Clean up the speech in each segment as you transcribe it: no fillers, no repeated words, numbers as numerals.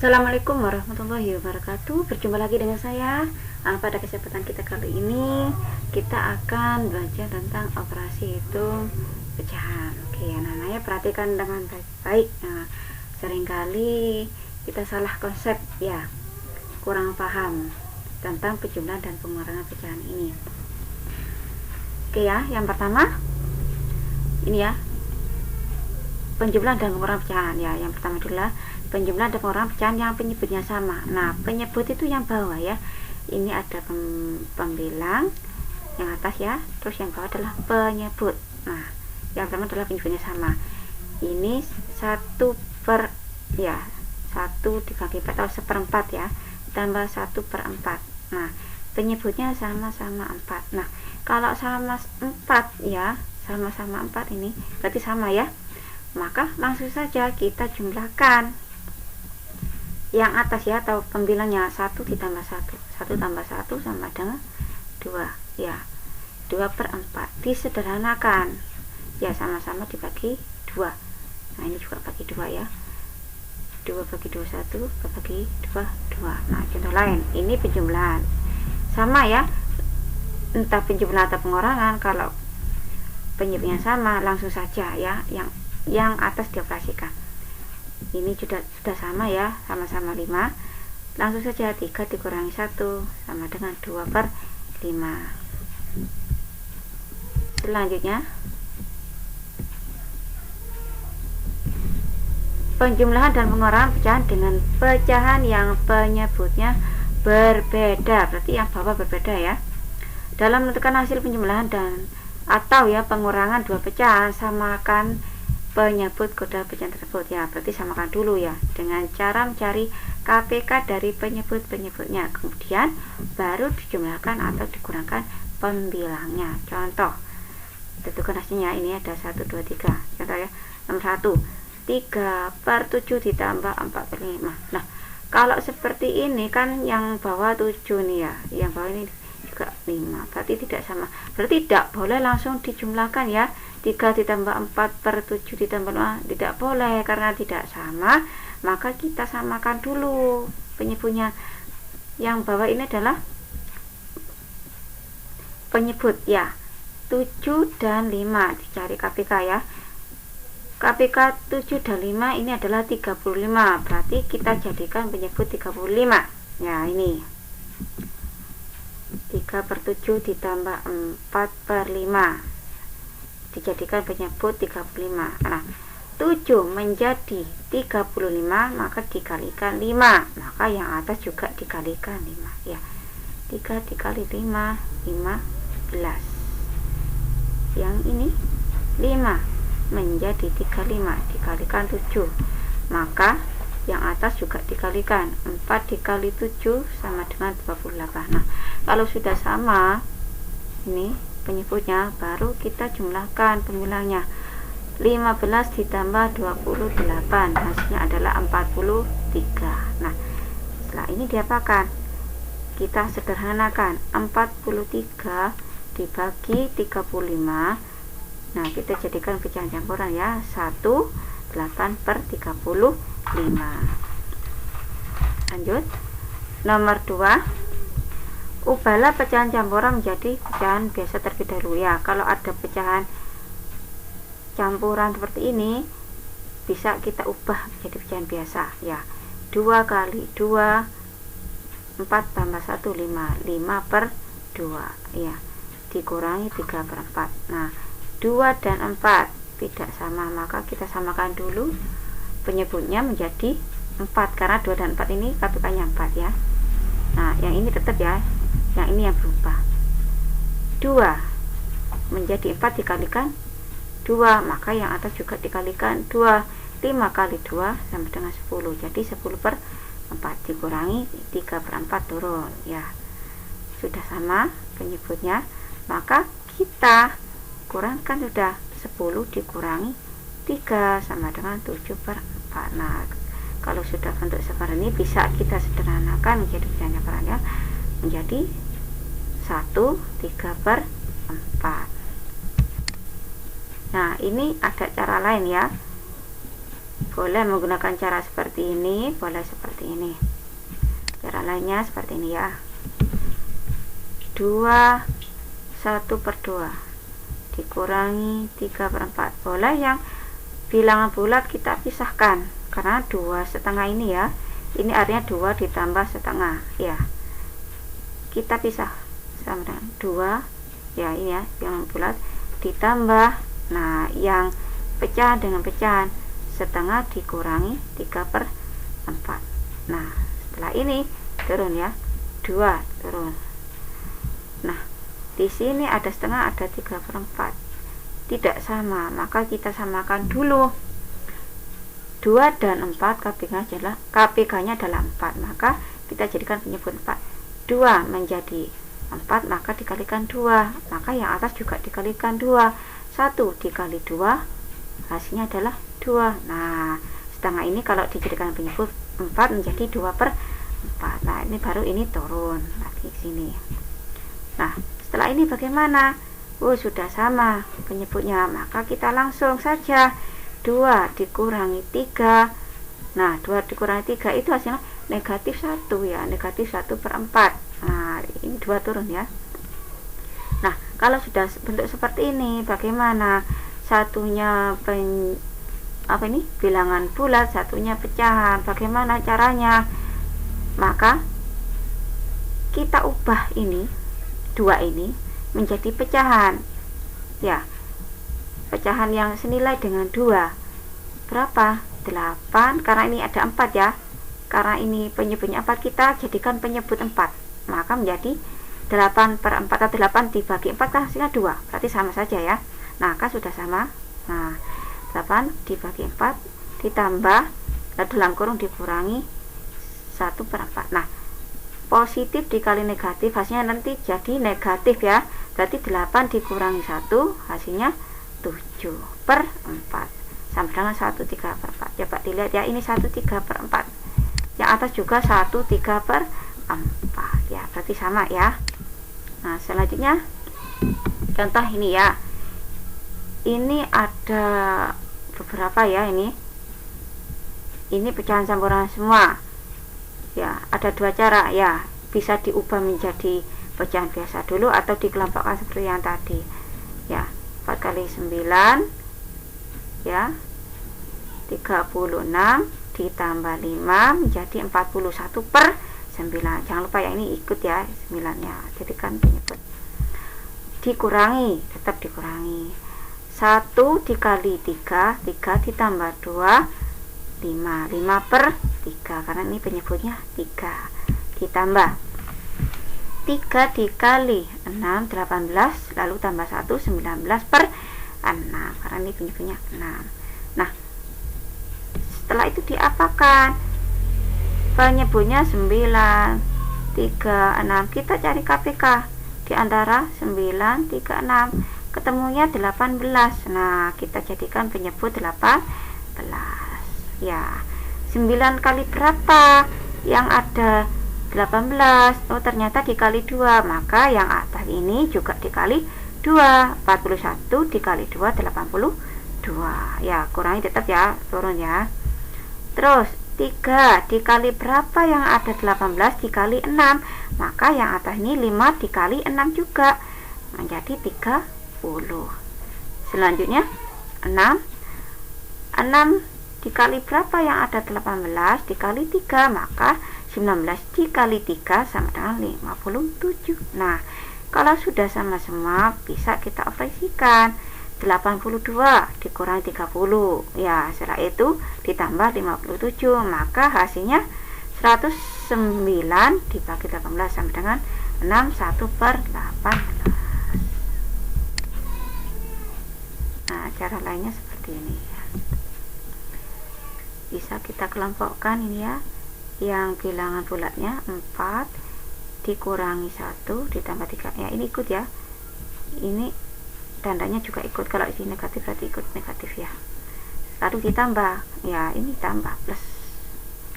Assalamualaikum warahmatullahi wabarakatuh. Berjumpa lagi dengan saya. Pada kesempatan kita kali ini kita akan belajar tentang operasi hitung pecahan. Oke, namanya perhatikan dengan baik-baik. Seringkali kita salah konsep ya, kurang paham tentang penjumlahan dan pengurangan pecahan ini. Oke ya, yang pertama ini ya, penjumlahan dan pengurangan pecahan ya. Yang pertama adalah penjumlahan dan pengurangan pecahan yang penyebutnya sama. Nah, penyebut itu yang bawah ya. Ini ada pembilang yang atas ya, terus yang bawah adalah penyebut. Nah, yang pertama adalah penyebutnya sama. Ini 1 dibagi 4 atau 1/4 ya, tambah 1/4. Nah, penyebutnya sama-sama 4. Nah, kalau sama 4 ya, sama-sama 4 ini berarti sama ya. Maka langsung saja kita jumlahkan yang atas ya, atau pembilangnya 1 ditambah 1. 1 tambah 1 sama dengan 2 ya, 2/4. Disederhanakan ya, sama-sama dibagi 2. Nah, ini juga bagi 2 ya, 2 bagi 2 1, 2 bagi 2 2. Nah, contoh lain, ini penjumlahan sama ya, entah penjumlahan atau pengurangan. Kalau penyebutnya sama langsung saja ya, yang atas dioperasikan. Ini sudah sama ya, sama-sama 5. Langsung saja 3 dikurangi 1 sama dengan 2/5. Selanjutnya penjumlahan dan pengurangan pecahan dengan pecahan yang penyebutnya berbeda. Berarti yang bawah berbeda ya. Dalam menentukan hasil penjumlahan dan atau ya pengurangan dua pecahan, samakan penyebut kode pecahan tersebut ya. Berarti samakan dulu ya dengan cara mencari KPK dari penyebut-penyebutnya, kemudian baru dijumlahkan atau dikurangkan pembilangnya. Contoh, tentukan hasilnya. Ini ada 1 2 3. Contoh ya, nomor 1, 3/7 ditambah 4/5. Nah, kalau seperti ini kan yang bawah 7 nih ya, yang bawah ini juga 5, berarti tidak sama. Berarti tidak boleh langsung dijumlahkan ya. 3 ditambah 4/7 ditambah 5 tidak boleh karena tidak sama. Maka kita samakan dulu penyebutnya. Yang bawah ini adalah penyebut ya, 7 dan 5. Dicari KPK ya. KPK 7 dan 5 ini adalah 35. Berarti kita jadikan penyebut 35. Ya, ini 3/7 ditambah 4/5 dijadikan penyebut 35. Nah, 7 menjadi 35, maka dikalikan 5. Maka yang atas juga dikalikan 5 ya. 3 dikali 5, 15. Yang ini 5 menjadi 35 dikalikan 7. Maka yang atas juga dikalikan 4 dikali 7 sama dengan 28. Nah, kalau sudah sama ini penyebutnya, baru kita jumlahkan pembilangnya. 15 ditambah 28 hasilnya adalah 43. Nah, setelah ini diapakan? Kita sederhanakan. 43 dibagi 35. Nah, kita jadikan pecahan campuran ya, 1 8/35. Lanjut, nomor 2, ubahlah pecahan campuran menjadi pecahan biasa terlebih dahulu ya. Kalau ada pecahan campuran seperti ini, bisa kita ubah menjadi pecahan biasa ya. 2 kali 2 4 tambah 1 5, 5/2 ya, dikurangi 3/4. Nah, 2 dan 4 tidak sama, maka kita samakan dulu penyebutnya menjadi 4 karena 2 dan 4 ini KPK-nya 4 ya. Nah, yang ini tetap ya, yang ini yang berubah. 2 menjadi 4 dikalikan 2, maka yang atas juga dikalikan 2. 5 kali 2 sama dengan 10, jadi 10/4 dikurangi 3/4 turun ya. Sudah sama penyebutnya, maka kita kurangkan sudah 10 dikurangi 3 sama dengan 7/4. Nah, kalau sudah bentuk seperti ini bisa kita sederhanakan menjadi pecahan campuran ya, menjadi 1 3/4. Nah, ini ada cara lain ya. Boleh menggunakan cara seperti ini, boleh seperti ini. Cara lainnya seperti ini ya. 2 1/2 dikurangi 3/4. Boleh yang bilangan bulat kita pisahkan, karena 2,5 ini ya, ini artinya 2 ditambah setengah ya, kita pisah sama dengan 2 ya, ini ya bilangan bulat ditambah, nah yang pecahan dengan pecahan setengah dikurangi 3/4. Nah setelah ini turun ya, 2 turun. Nah di sini ada setengah, ada 3/4, tidak sama, maka kita samakan dulu. 2 dan 4 KPK-nya adalah 4, maka kita jadikan penyebut 4. 2 menjadi 4, maka dikalikan 2, maka yang atas juga dikalikan 2. 1 dikali 2 hasilnya adalah 2. Nah setengah ini kalau dijadikan penyebut 4 menjadi 2/4. Nah ini baru ini turun lagi sini. Nah setelah ini bagaimana? Sudah sama penyebutnya, maka kita langsung saja 2 dikurangi 3. Nah 2 dikurangi 3 itu hasilnya negatif 1 ya, negatif 1/4. Nah ini 2 turun ya. Nah kalau sudah bentuk seperti ini bagaimana? Satunya bilangan bulat, satunya pecahan. Bagaimana caranya? Maka kita ubah ini 2 ini menjadi pecahan ya, pecahan yang senilai dengan 2. Berapa? 8, karena ini ada 4 ya, karena ini penyebutnya 4 kita jadikan penyebut 4, maka menjadi 8/4 atau 8 dibagi 4 kan hasilnya 2, berarti sama saja ya. Nah kan sudah sama. Nah 8 dibagi 4 ditambah dalam kurung dikurangi 1/4. Nah positif dikali negatif hasilnya nanti jadi negatif ya, berarti 8 dikurangi 1 hasilnya 7/4 sama dengan 1/3/4. Coba dilihat ya, ini 1/3/4, yang atas juga 1/3/4 ya, berarti sama ya. Nah selanjutnya contoh ini ya, ini ada beberapa ya, ini pecahan campuran semua ya, ada 2 cara ya, bisa diubah menjadi pecahan biasa dulu atau dikelompokkan seperti yang tadi ya. 4 kali 9 ya, 36 ditambah 5 menjadi 41/9. Jangan lupa ya, ini ikut ya 9-nya, jadikan penyebut. Dikurangi, tetap dikurangi. 1 dikali 3 ditambah 2 5/3, karena ini penyebutnya 3, ditambah 3 dikali 6 18, lalu tambah 1 19/6, karena ini penyebutnya 6. Nah setelah itu diapakan? Penyebutnya 9 3 6, kita cari KPK di antara 9 3 6, ketemunya 18. Nah kita jadikan penyebut 18 ya. 9 kali berapa? Yang ada 18. Ternyata dikali 2, maka yang atas ini juga dikali 2. 41 dikali 2 82 ya, kurangi tetap ya, turun ya. Terus 3 dikali berapa? Yang ada 18 dikali 6, maka yang atas ini 5 dikali 6 juga menjadi 30. Selanjutnya 6 dikali berapa? Yang ada 18 dikali 3, maka 19 dikali 3 sama dengan 57. Nah kalau sudah sama semua bisa kita operasikan. 82 dikurangi 30 ya, setelah itu ditambah 57, maka hasilnya 109 dibagi 18 sama dengan 61/18. Nah cara lainnya seperti ini ya. Bisa kita kelompokkan ini ya, yang bilangan bulatnya 4 dikurangi 1 ditambah 3 ya, ini ikut ya, ini tandanya juga ikut, kalau ini negatif berarti ikut negatif ya. Lalu ditambah ya, ini tambah plus,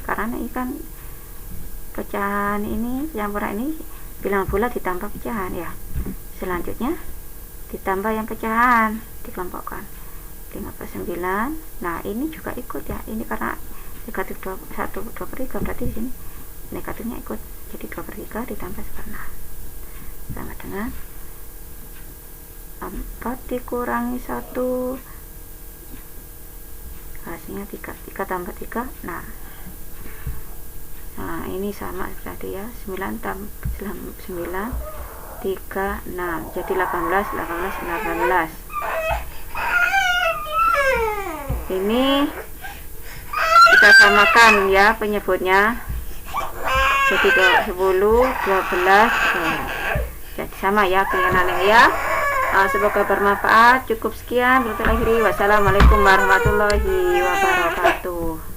karena ini kan pecahan, ini campuran, ini bilangan bulat ditambah pecahan ya. Selanjutnya ditambah yang pecahan, dikelompokkan 5 per 9. Nah ini juga ikut ya, ini karena negatif 2 per 3 berarti di sini negatifnya ikut, jadi 2 per 3 ditambah 1/6 sama dengan 4 dikurangi 1 hasilnya 3 tambah 3 6. Nah ini sama tadi ya, 9 tambah 9 3 6 jadi 18 ini kita samakan ya penyebutnya, jadi 10 12 jadi sama ya kalian ya. Semoga bermanfaat. Cukup sekian. Wassalamualaikum warahmatullahi wabarakatuh.